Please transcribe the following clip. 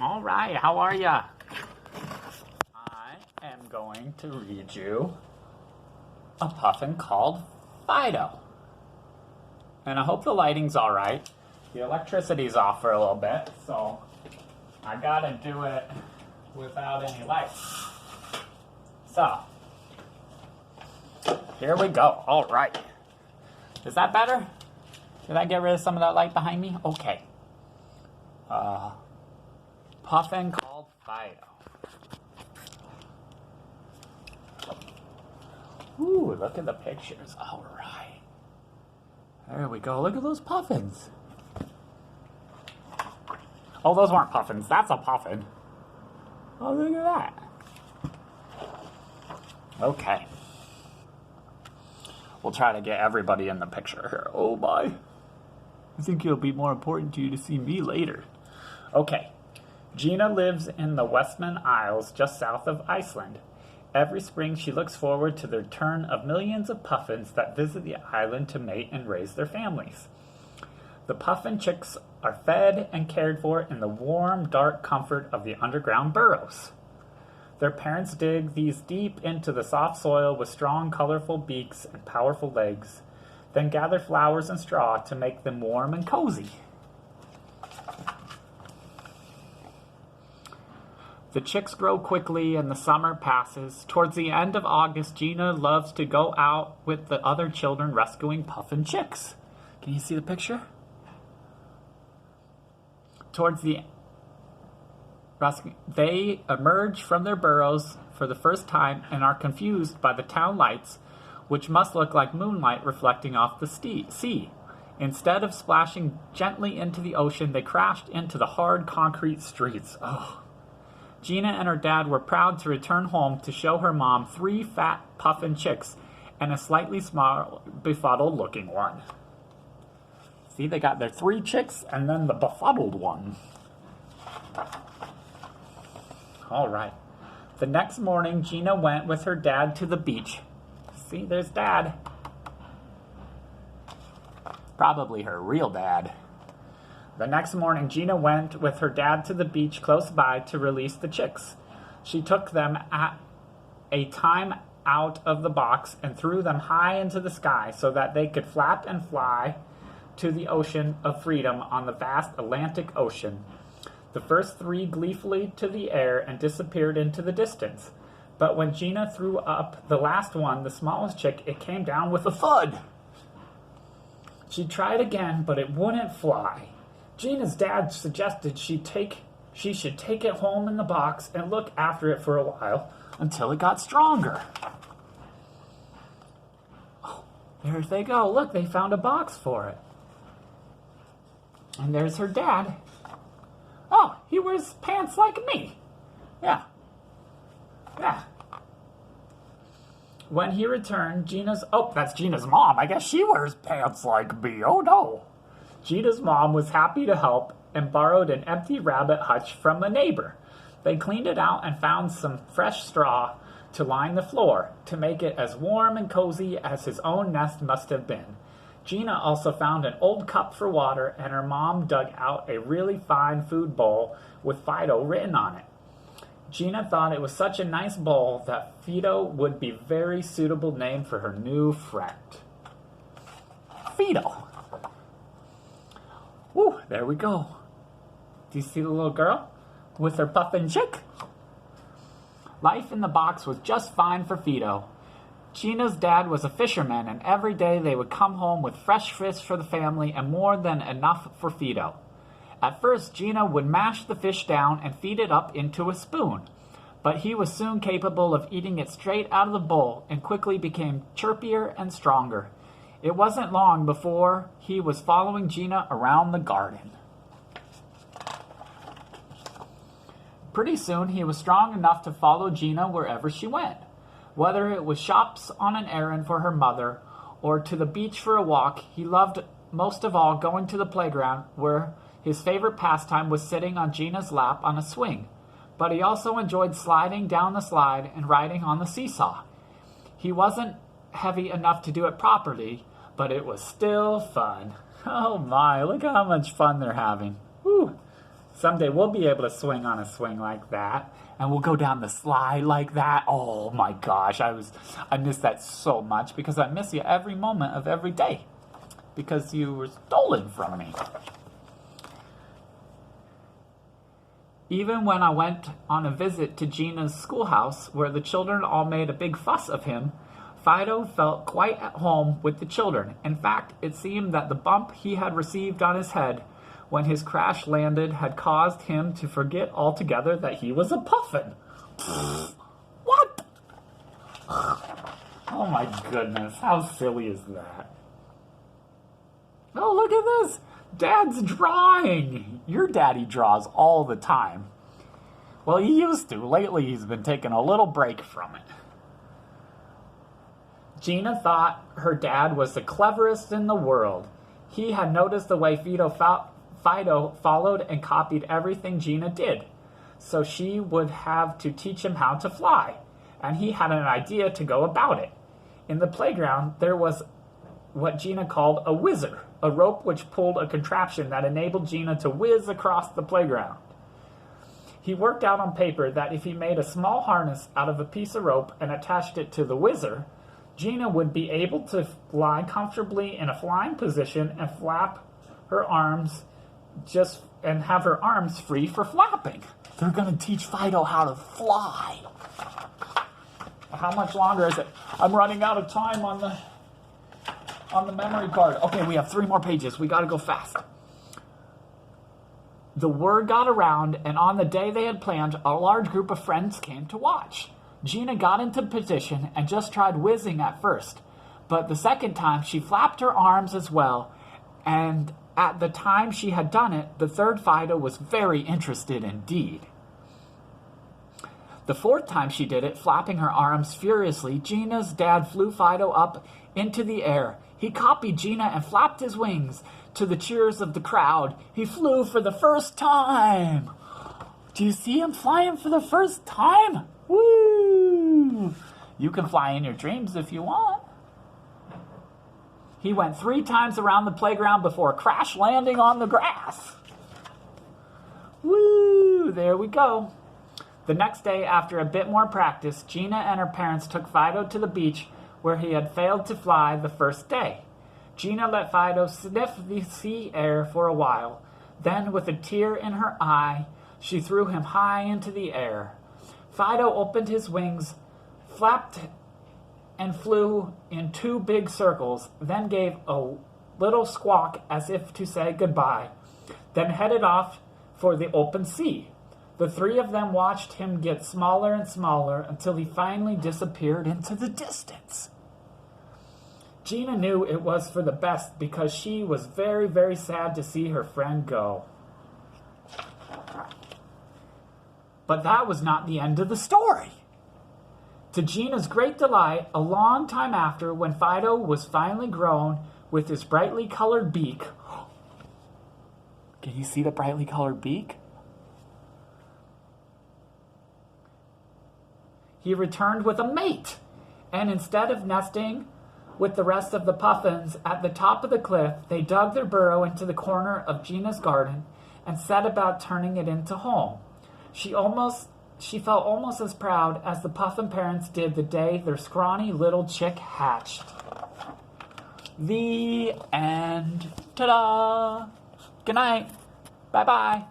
All right, how are ya? I am going to read you a puffin called Fido. And I hope the lighting's all right. The electricity's off for a little bit, so I gotta do it without any lights. So, here we go. All right. Is that better? Did I get rid of some of that light behind me? Okay. Puffin called Fido. Ooh, look at the pictures. All right. There we go. Look at those puffins. Oh, those weren't puffins. That's a puffin. Oh, look at that. Okay. We'll try to get everybody in the picture here. Oh, my. I think it'll be more important to you to see me later. Okay. Gina lives in the Westman Isles just south of Iceland. Every spring she looks forward to the return of millions of puffins that visit the island to mate and raise their families. The puffin chicks are fed and cared for in the warm, dark comfort of the underground burrows. Their parents dig these deep into the soft soil with strong, colorful beaks and powerful legs, then gather flowers and straw to make them warm and cozy. The chicks grow quickly and the summer passes. Towards the end of August, Gina loves to go out with the other children rescuing puffin chicks. Can you see the picture? They emerge from their burrows for the first time and are confused by the town lights, which must look like moonlight reflecting off the sea. Instead of splashing gently into the ocean, they crashed into the hard concrete streets. Oh. Gina and her dad were proud to return home to show her mom 3 fat puffin chicks and a slightly small, befuddled-looking one. See, they got their 3 chicks and then the befuddled one. All right. The next morning, Gina went with her dad to the beach. See, there's Dad. Probably her real dad. The next morning, Gina went with her dad to the beach close by to release the chicks. She took them at a time out of the box and threw them high into the sky so that they could flap and fly to the ocean of freedom on the vast Atlantic Ocean. The first 3 gleefully to the air and disappeared into the distance. But when Gina threw up the last one, the smallest chick, it came down with a thud. She tried again, but it wouldn't fly. Gina's dad suggested she should take it home in the box and look after it for a while until it got stronger. Oh, there they go. Look, they found a box for it. And there's her dad. Oh, he wears pants like me. Yeah. When he returned, that's Gina's mom. I guess she wears pants like me. Oh, no. Gina's mom was happy to help and borrowed an empty rabbit hutch from a neighbor. They cleaned it out and found some fresh straw to line the floor to make it as warm and cozy as his own nest must have been. Gina also found an old cup for water, and her mom dug out a really fine food bowl with Fido written on it. Gina thought it was such a nice bowl that Fido would be a very suitable name for her new friend. Fido. Woo, there we go. Do you see the little girl with her puffin chick? Life in the box was just fine for Fido. Gina's dad was a fisherman, and every day they would come home with fresh fish for the family and more than enough for Fido. At first, Gina would mash the fish down and feed it up into a spoon, but he was soon capable of eating it straight out of the bowl and quickly became chirpier and stronger. It wasn't long before he was following Gina around the garden. Pretty soon, he was strong enough to follow Gina wherever she went. Whether it was shops on an errand for her mother or to the beach for a walk, he loved most of all going to the playground, where his favorite pastime was sitting on Gina's lap on a swing. But he also enjoyed sliding down the slide and riding on the seesaw. He wasn't heavy enough to do it properly, but it was still fun. Oh my, look how much fun they're having. Whew. Someday we'll be able to swing on a swing like that. And we'll go down the slide like that. Oh my gosh, I miss that so much because I miss you every moment of every day. Because you were stolen from me. Even when I went on a visit to Gina's schoolhouse, where the children all made a big fuss of him, Fido felt quite at home with the children. In fact, it seemed that the bump he had received on his head when his crash landed had caused him to forget altogether that he was a Puffin. What? Oh my goodness, how silly is that? Oh, look at this. Dad's drawing. Your daddy draws all the time. Well, he used to. Lately, he's been taking a little break from it. Gina thought her dad was the cleverest in the world. He had noticed the way Fido followed and copied everything Gina did, so she would have to teach him how to fly, and he had an idea to go about it. In the playground, there was what Gina called a whizzer, a rope which pulled a contraption that enabled Gina to whiz across the playground. He worked out on paper that if he made a small harness out of a piece of rope and attached it to the whizzer, Gina would be able to lie comfortably in a flying position and flap her arms and have her arms free for flapping. They're going to teach Fido how to fly. How much longer is it? I'm running out of time on the memory card. Okay, we have 3 more pages. We got to go fast. The word got around, and on the day they had planned, a large group of friends came to watch. Gina got into position and just tried whizzing at first, but the second time she flapped her arms as well, and at the time she had done it, the third Fido was very interested indeed. The fourth time she did it, flapping her arms furiously, Gina's dad flew Fido up into the air. He copied Gina and flapped his wings. To the cheers of the crowd, he flew for the first time. Do you see him flying for the first time? Woo! You can fly in your dreams if you want. He went 3 times around the playground before crash landing on the grass. Woo! There we go. The next day, after a bit more practice, Gina and her parents took Fido to the beach where he had failed to fly the first day. Gina let Fido sniff the sea air for a while. Then, with a tear in her eye, she threw him high into the air. Fido opened his wings, flapped, and flew in 2 big circles, then gave a little squawk as if to say goodbye, then headed off for the open sea. The 3 of them watched him get smaller and smaller until he finally disappeared into the distance. Gina knew it was for the best because she was very, very sad to see her friend go. But that was not the end of the story. To Gina's great delight, a long time after, when Fido was finally grown with his brightly colored beak. Can you see the brightly colored beak? He returned with a mate, and instead of nesting with the rest of the Puffins at the top of the cliff, they dug their burrow into the corner of Gina's garden and set about turning it into home. She felt almost as proud as the Puffin parents did the day their scrawny little chick hatched. The end. Ta-da! Good night. Bye-bye.